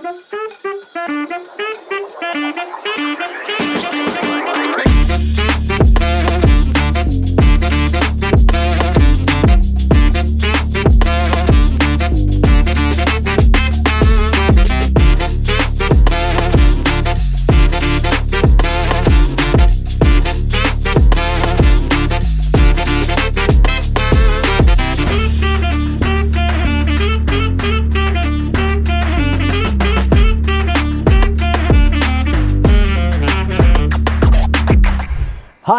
Hi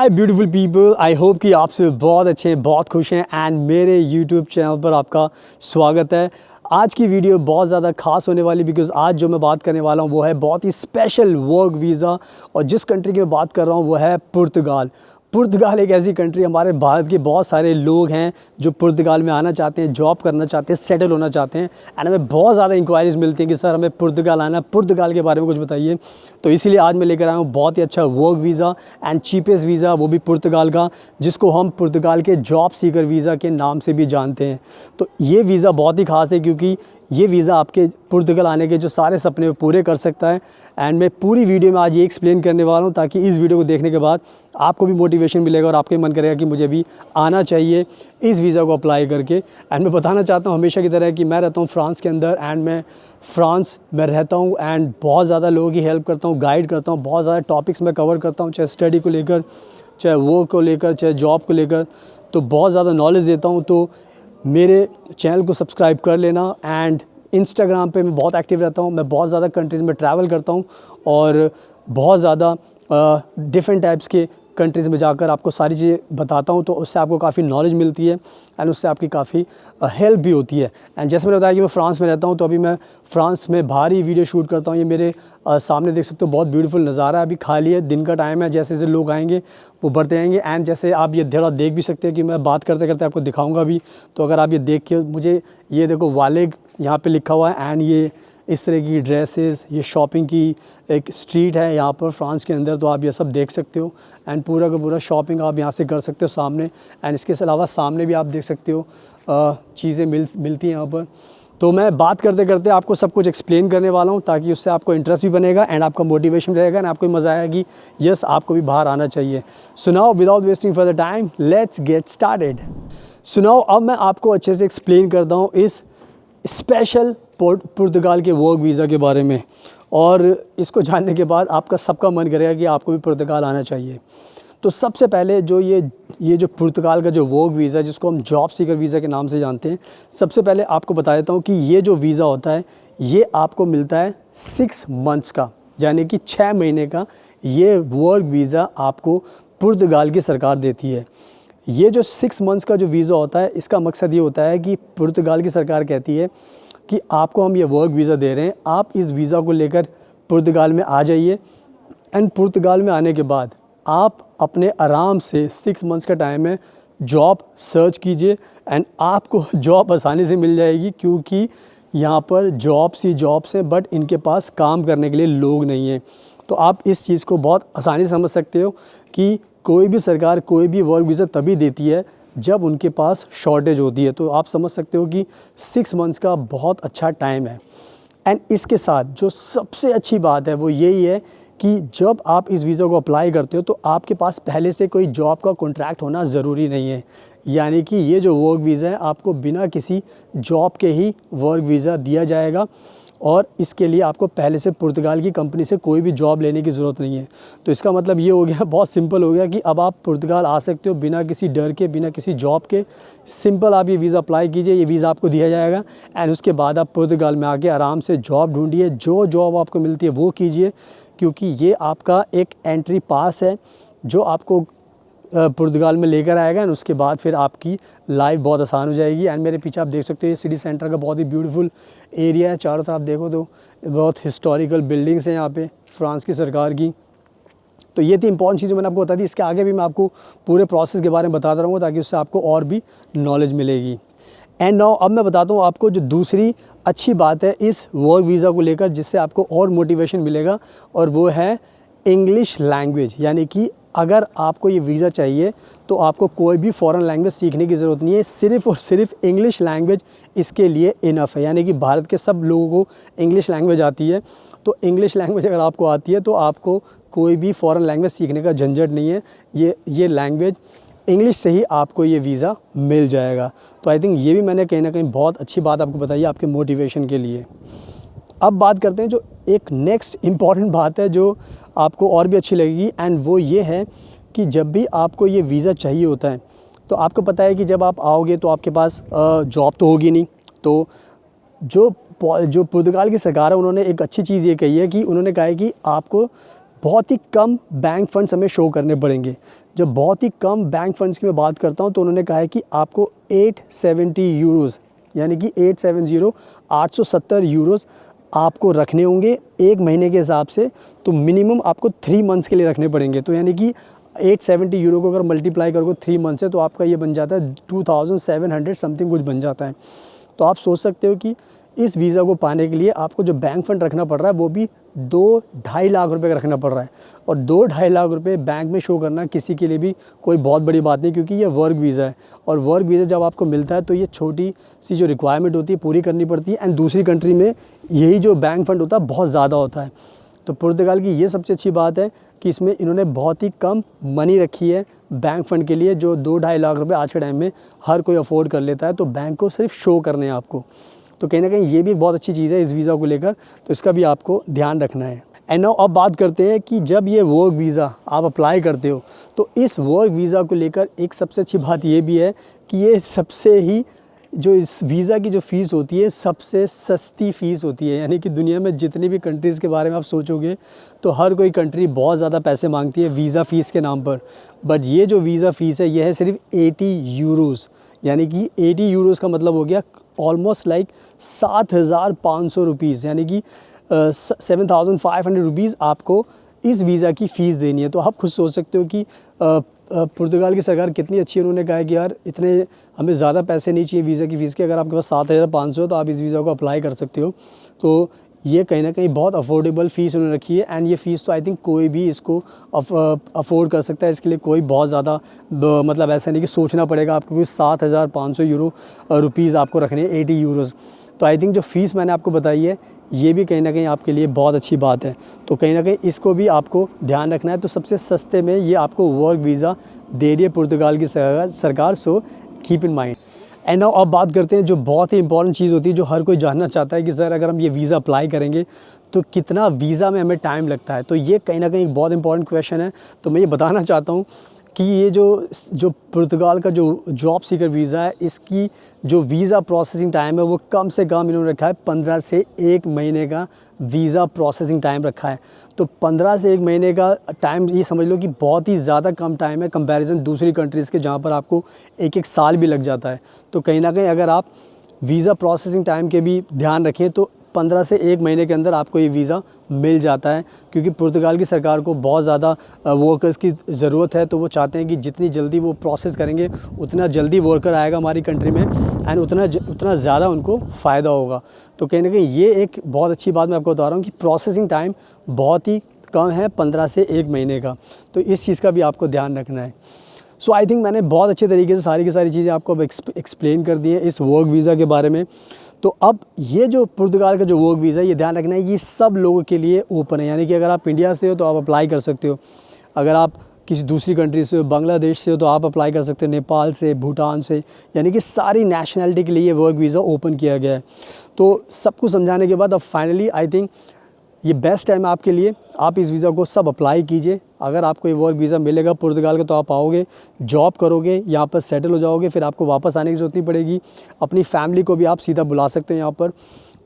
beautiful people, I hope कि आप सब बहुत अच्छे हैं, बहुत खुश हैं एंड मेरे यूट्यूब चैनल पर आपका स्वागत है। आज की वीडियो बहुत ज़्यादा खास होने वाली बिकॉज़ आज जो मैं बात करने वाला हूँ वो है बहुत ही स्पेशल वर्क वीज़ा, और जिस कंट्री की मैं बात कर रहा हूँ वो है पुर्तगाल। पुर्तगाल एक ऐसी कंट्री, हमारे भारत के बहुत सारे लोग हैं जो पुर्तगाल में आना चाहते हैं, जॉब करना चाहते हैं, सेटल होना चाहते हैं एंड हमें बहुत ज़्यादा इंक्वायरीज़ मिलती हैं कि सर हमें पुर्तगाल आना है, पुर्तगाल के बारे में कुछ बताइए। तो इसीलिए आज मैं लेकर आया हूँ बहुत ही अच्छा work visa and cheapest visa, वो भी पुर्तगाल का, जिसको हम पुर्तगाल के जॉब सीकर वीज़ा के नाम से भी जानते हैं। तो ये वीज़ा बहुत ही ख़ास है क्योंकि ये वीज़ा आपके पुर्तगाल आने के जो सारे सपने पूरे कर सकता है। एंड मैं पूरी वीडियो में आज ये एक्सप्लेन करने वाला हूँ ताकि इस वीडियो को देखने के बाद आपको भी मोटिवेशन मिलेगा और आपके मन करेगा कि मुझे भी आना चाहिए इस वीज़ा को अप्लाई करके। एंड मैं बताना चाहता हूँ हमेशा की तरह कि मैं रहता हूँ फ्रांस के अंदर एंड मैं फ्रांस में रहता हूँ एंड बहुत ज़्यादा लोगों की हेल्प करता हूँ, गाइड करता हूँ, बहुत ज़्यादा टॉपिक्स मैं कवर करता हूँ, चाहे स्टडी को लेकर, चाहे वर्क को लेकर, चाहे जॉब को लेकर, तो बहुत ज़्यादा नॉलेज देता हूँ। तो मेरे चैनल को सब्सक्राइब कर लेना। एंड इंस्टाग्राम पे मैं बहुत एक्टिव रहता हूँ, मैं बहुत ज़्यादा कंट्रीज़ में ट्रैवल करता हूँ और बहुत ज़्यादा डिफरेंट टाइप्स के कंट्रीज़ में जाकर आपको सारी चीज़ें बताता हूँ, तो उससे आपको काफ़ी नॉलेज मिलती है एंड उससे आपकी काफ़ी हेल्प भी होती है। एंड जैसे मैंने बताया कि मैं फ़्रांस में रहता हूँ, तो अभी मैं फ़्रांस में बाहर ही वीडियो शूट करता हूँ। ये मेरे सामने देख सकते हो, बहुत ब्यूटीफुल नज़ारा है, अभी खाली है, दिन का टाइम है, जैसे जैसे लोग आएंगे वो बढ़ते आएंगे। एंड जैसे आप ये थोड़ा देख भी सकते हैं कि मैं बात करते करते आपको दिखाऊँगा भी, तो अगर आप ये देख के मुझे, ये देखो वालेग यहाँ पे लिखा हुआ है एंड ये इस तरह की ड्रेसेस, ये शॉपिंग की एक स्ट्रीट है यहाँ पर फ्रांस के अंदर, तो आप ये सब देख सकते हो एंड पूरा का पूरा शॉपिंग आप यहाँ से कर सकते हो सामने। एंड इसके अलावा सामने भी आप देख सकते हो चीज़ें मिलती हैं यहाँ पर। तो मैं बात करते करते आपको सब कुछ एक्सप्लेन करने वाला हूँ ताकि उससे आपको इंटरेस्ट भी बनेगा एंड आपका मोटिवेशन रहेगा एंड आपको मज़ा आएगा कि यस आपको भी बाहर आना चाहिए। सुनाओ, without wasting further time, let's get started. सुनाओ, अब मैं आपको अच्छे से एक्सप्लेन करता हूँ इस स्पेशल पुर्तगाल के वर्क वीज़ा के बारे में, और इसको जानने के बाद आपका सबका मन करेगा कि आपको भी पुर्तगाल आना चाहिए। तो सबसे पहले जो ये जो पुर्तगाल का जो वर्क वीज़ा, जिसको हम जॉब सीकर वीज़ा के नाम से जानते हैं, सबसे पहले आपको बता देता हूँ कि ये जो वीज़ा होता है ये आपको मिलता है 6 मंथ्स का, यानी कि 6 महीने का ये वर्क वीज़ा आपको पुर्तगाल की सरकार देती है। ये जो 6 मंथ्स का जो वीज़ा होता है, इसका मकसद ये होता है कि पुर्तगाल की सरकार कहती है कि आपको हम ये वर्क वीज़ा दे रहे हैं, आप इस वीज़ा को लेकर पुर्तगाल में आ जाइए एंड पुर्तगाल में आने के बाद आप अपने आराम से 6 मंथ्स का टाइम है, जॉब सर्च कीजिए एंड आपको जॉब आसानी से मिल जाएगी क्योंकि यहाँ पर जॉब्स हैं बट इनके पास काम करने के लिए लोग नहीं हैं। तो आप इस चीज़ को बहुत आसानी से समझ सकते हो कि कोई भी सरकार कोई भी वर्क वीज़ा तभी देती है जब उनके पास शॉर्टेज होती है। तो आप समझ सकते हो कि 6 मंथ्स का बहुत अच्छा टाइम है। एंड इसके साथ जो सबसे अच्छी बात है वो यही है कि जब आप इस वीज़ा को अप्लाई करते हो तो आपके पास पहले से कोई जॉब का कॉन्ट्रैक्ट होना ज़रूरी नहीं है, यानी कि ये जो वर्क वीज़ा है आपको बिना किसी जॉब के ही वर्क वीज़ा दिया जाएगा और इसके लिए आपको पहले से पुर्तगाल की कंपनी से कोई भी जॉब लेने की ज़रूरत नहीं है। तो इसका मतलब ये हो गया, बहुत सिंपल हो गया कि अब आप पुर्तगाल आ सकते हो बिना किसी डर के, बिना किसी जॉब के। सिंपल आप ये वीज़ा अप्लाई कीजिए, ये वीज़ा आपको दिया जाएगा एंड उसके बाद आप पुर्तगाल में आके आराम से जॉब ढूंढिए, जो जॉब आपको मिलती है वो कीजिए, क्योंकि ये आपका एक एंट्री पास है जो आपको पुर्तगाल में लेकर आएगा एंड उसके बाद फिर आपकी लाइफ बहुत आसान हो जाएगी। एंड मेरे पीछे आप देख सकते हो ये सिटी सेंटर का बहुत ही ब्यूटीफुल एरिया है, चारों तरफ देखो तो बहुत हिस्टोरिकल बिल्डिंग्स हैं यहाँ पे फ्रांस की सरकार की। तो ये थी इंपॉर्टेंट चीज़ मैंने आपको बता दी। इसके आगे भी मैं आपको पूरे प्रोसेस के बारे में बताता रहूँगा ताकि उससे आपको और भी नॉलेज मिलेगी। एंड नाउ अब मैं बताता हूँ आपको जो दूसरी अच्छी बात है इस वर्क वीज़ा को लेकर जिससे आपको और मोटिवेशन मिलेगा, और वो है इंग्लिश लैंग्वेज, यानी कि अगर आपको ये वीज़ा चाहिए तो आपको कोई भी फ़ॉरेन लैंग्वेज सीखने की ज़रूरत नहीं है, सिर्फ़ और सिर्फ इंग्लिश लैंग्वेज इसके लिए इनफ है। यानी कि भारत के सब लोगों को इंग्लिश लैंग्वेज आती है, तो इंग्लिश लैंग्वेज अगर आपको आती है तो आपको कोई भी फ़ॉरेन लैंग्वेज सीखने का झंझट नहीं है। ये लैंग्वेज इंग्लिश से ही आपको ये वीज़ा मिल जाएगा। तो आई थिंक ये भी मैंने कहीं ना कहीं बहुत अच्छी बात आपको बताई है आपके मोटिवेशन के लिए। अब बात करते हैं जो एक नेक्स्ट इम्पॉर्टेंट बात है जो आपको और भी अच्छी लगेगी, एंड वो ये है कि जब भी आपको ये वीज़ा चाहिए होता है तो आपको पता है कि जब आप आओगे तो आपके पास जॉब तो होगी नहीं। तो जो पुर्तगाल की सरकार है उन्होंने एक अच्छी चीज़ ये कही है कि उन्होंने कहा है कि आपको बहुत ही कम बैंक फ़ंड्स हमें शो करने पड़ेंगे। जब बहुत ही कम बैंक फ़ंड्स की मैं बात करता हूँ तो उन्होंने कहा है कि आपको 870 यूरोज़ यानी कि 870 यूरोज़ आपको रखने होंगे एक महीने के हिसाब से। तो मिनिमम आपको 3 मंथ्स के लिए रखने पड़ेंगे। तो यानी कि 870 यूरो को अगर मल्टीप्लाई करोगे 3 मंथ से तो आपका ये बन जाता है 2700 समथिंग कुछ बन जाता है। तो आप सोच सकते हो कि इस वीज़ा को पाने के लिए आपको जो बैंक फ़ंड रखना पड़ रहा है वो भी 2-2.5 लाख रुपए का रखना पड़ रहा है। और 2-2.5 लाख रुपए बैंक में शो करना किसी के लिए भी कोई बहुत बड़ी बात नहीं, क्योंकि ये वर्क वीज़ा है। और वर्क वीज़ा जब आपको मिलता है तो ये छोटी सी जो रिक्वायरमेंट होती है पूरी करनी पड़ती है, एंड दूसरी कंट्री में यही जो बैंक फ़ंड होता है बहुत ज़्यादा होता है। तो पुर्तगाल की ये सबसे अच्छी बात है कि इसमें इन्होंने बहुत ही कम मनी रखी है बैंक फ़ंड के लिए, जो 2-2.5 लाख रुपए आज के टाइम में हर कोई अफोर्ड कर लेता है। तो बैंक को सिर्फ शो करने हैं आपको। तो कहीं ना कहीं ये भी एक बहुत अच्छी चीज़ है इस वीज़ा को लेकर, तो इसका भी आपको ध्यान रखना है। एंड नाउ अब बात करते हैं कि जब ये वर्क वीज़ा आप अप्लाई करते हो तो इस वर्क वीज़ा को लेकर एक सबसे अच्छी बात ये भी है कि ये सबसे ही जो इस वीज़ा की जो फ़ीस होती है सबसे सस्ती फ़ीस होती है। यानी कि दुनिया में जितनी भी कंट्रीज़ के बारे में आप सोचोगे तो हर कोई कंट्री बहुत ज़्यादा पैसे मांगती है वीज़ा फ़ीस के नाम पर, बट ये जो वीज़ा फ़ीस है ये है सिर्फ 80 यूरोज़। यानी कि 80 यूरोज़ का मतलब हो गया ऑलमोस्ट लाइक 7,500 रुपीज़, यानी कि 7,500 रुपीज़ आपको इस वीज़ा की फ़ीस देनी है। तो आप खुद सोच सकते हो कि पुर्तगाल की सरकार कितनी अच्छी है। उन्होंने कहा है कि यार इतने हमें ज़्यादा पैसे नहीं चाहिए वीज़ा की फ़ीस के, अगर आपके पास 7,500 है तो आप इस वीज़ा को अप्लाई कर सकते हो। तो ये कहीं ना कहीं बहुत अफोर्डेबल फ़ीस उन्होंने रखी है, एंड ये फ़ीस तो आई थिंक कोई भी इसको अफोर्ड कर सकता है। इसके लिए कोई बहुत ज़्यादा मतलब ऐसा नहीं कि सोचना पड़ेगा आपको, कोई 7,500 रुपीज़ आपको रखने हैं, 80 यूरोज़। तो आई थिंक जो फ़ीस मैंने आपको बताई है ये भी कहीं ना कहीं आपके लिए बहुत अच्छी बात है। तो कहीं ना कहीं इसको भी आपको ध्यान रखना है। तो सबसे सस्ते में ये आपको वर्क वीज़ा दे रही है पुर्तगाल की सरकार, so keep in mind. And now अब बात करते हैं जो बहुत ही इंपॉर्टेंट चीज़ होती है, जो हर कोई जानना चाहता है कि सर अगर हम ये वीज़ा अप्लाई करेंगे तो कितना वीज़ा में हमें टाइम लगता है। तो ये कहीं ना कहीं एक बहुत इंपॉर्टेंट क्वेश्चन है। तो मैं ये बताना चाहता हूँ कि ये जो पुर्तगाल का जो जॉब सीकर वीज़ा है इसकी जो वीज़ा प्रोसेसिंग टाइम है वो कम से कम इन्होंने रखा है 15 से 1 महीने का वीज़ा प्रोसेसिंग टाइम रखा है। तो 15 से 1 महीने का टाइम ये समझ लो कि बहुत ही ज़्यादा कम टाइम है कंपैरिजन दूसरी कंट्रीज़ के, जहाँ पर आपको 1-1 साल भी लग जाता है। तो कहीं ना कहीं अगर आप वीज़ा प्रोसेसिंग टाइम के भी ध्यान रखें तो 15 से 1 महीने के अंदर आपको ये वीज़ा मिल जाता है, क्योंकि पुर्तगाल की सरकार को बहुत ज़्यादा वर्कर्स की ज़रूरत है। तो वो चाहते हैं कि जितनी जल्दी वो प्रोसेस करेंगे उतना जल्दी वर्कर आएगा हमारी कंट्री में, एंड उतना ज़्यादा उनको फ़ायदा होगा। तो कहीं ना कहीं ये एक बहुत अच्छी बात मैं आपको बता रहा हूँ कि प्रोसेसिंग टाइम बहुत ही कम है, 15 से 1 महीने का। तो इस चीज़ का भी आपको ध्यान रखना है। सो आई थिंक मैंने बहुत अच्छे तरीके से सारी की सारी चीज़ें आपको अब एक्सप्लेन कर दी हैं इस वर्क वीज़ा के बारे में। तो अब ये जो पुर्तगाल का जो वर्क वीज़ा है ये ध्यान रखना है ये सब लोगों के लिए ओपन है। यानी कि अगर आप इंडिया से हो तो आप अप्लाई कर सकते हो, अगर आप किसी दूसरी कंट्री से हो, बांग्लादेश से हो तो आप अप्लाई कर सकते हो, नेपाल से, भूटान से, यानी कि सारी नेशनैलिटी के लिए वर्क वीज़ा ओपन किया गया है। तो सब कुछ समझाने के बाद अब फाइनली आई थिंक ये बेस्ट टाइम है आपके लिए, आप इस वीज़ा को सब अप्लाई कीजिए। अगर आपको ये वर्क वीज़ा मिलेगा पुर्तगाल का तो आप आओगे, जॉब करोगे, यहाँ पर सेटल हो जाओगे, फिर आपको वापस आने की ज़रूरत नहीं पड़ेगी। अपनी फैमिली को भी आप सीधा बुला सकते हैं यहाँ पर।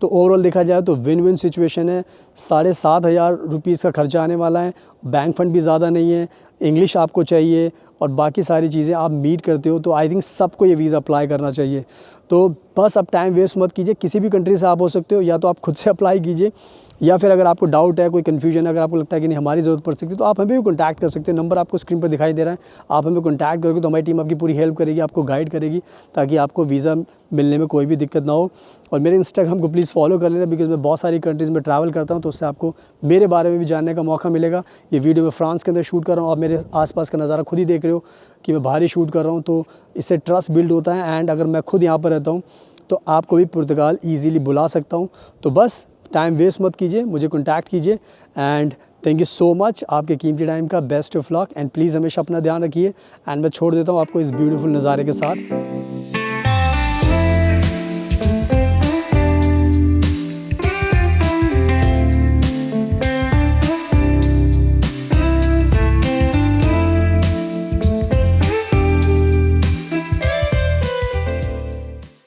तो ओवरऑल देखा जाए तो विन विन सिचुएशन है। 7,500 रुपीज़ का खर्चा आने वाला है, बैंक फंड भी ज़्यादा नहीं है, इंग्लिश आपको चाहिए और बाकी सारी चीज़ें आप मीट करते हो। तो आई थिंक सबको ये वीज़ा अप्लाई करना चाहिए। तो बस अब टाइम वेस्ट मत कीजिए, किसी भी कंट्री से आप हो सकते हो, या तो आप खुद से अप्लाई कीजिए, या फिर अगर आपको डाउट है, कोई कन्फ्यूजन है, अगर आपको लगता है कि नहीं हमारी ज़रूरत पड़ सकती है तो आप हमें भी कॉन्टैक्ट कर सकते हैं। नंबर आपको स्क्रीन पर दिखाई दे रहा है, आप हमें कॉन्टैक्ट करोगे तो हमारी टीम आपकी पूरी हेल्प करेगी, आपको गाइड करेगी, ताकि आपको वीज़ा मिलने में कोई भी दिक्कत ना हो। और मेरे इंस्टाग्राम को प्लीज़ फॉलो कर लेना, बिकॉज़ मैं बहुत सारी कंट्रीज़ में ट्रैवल करता हूँ, तो उससे आपको मेरे बारे में भी जानने का मौका मिलेगा। ये वीडियो मैं फ्रांस के अंदर शूट कर रहा हूँ, आप मेरे मेरे आसपास का नज़ारा खुद ही देख रहे हो कि मैं बाहर ही शूट कर रहा हूँ, तो इससे ट्रस्ट बिल्ड होता है। एंड अगर मैं खुद यहाँ पर रहता हूँ तो आपको भी पुर्तगाल ईज़िली बुला सकता हूँ। तो बस टाइम वेस्ट मत कीजिए, मुझे कॉन्टैक्ट कीजिए। And thank you so much आपके कीमती टाइम का। Best of luck and please हमेशा अपना ध्यान रखिए। एंड मैं छोड़ देता हूँ आपको इस ब्यूटीफुल नज़ारे के साथ।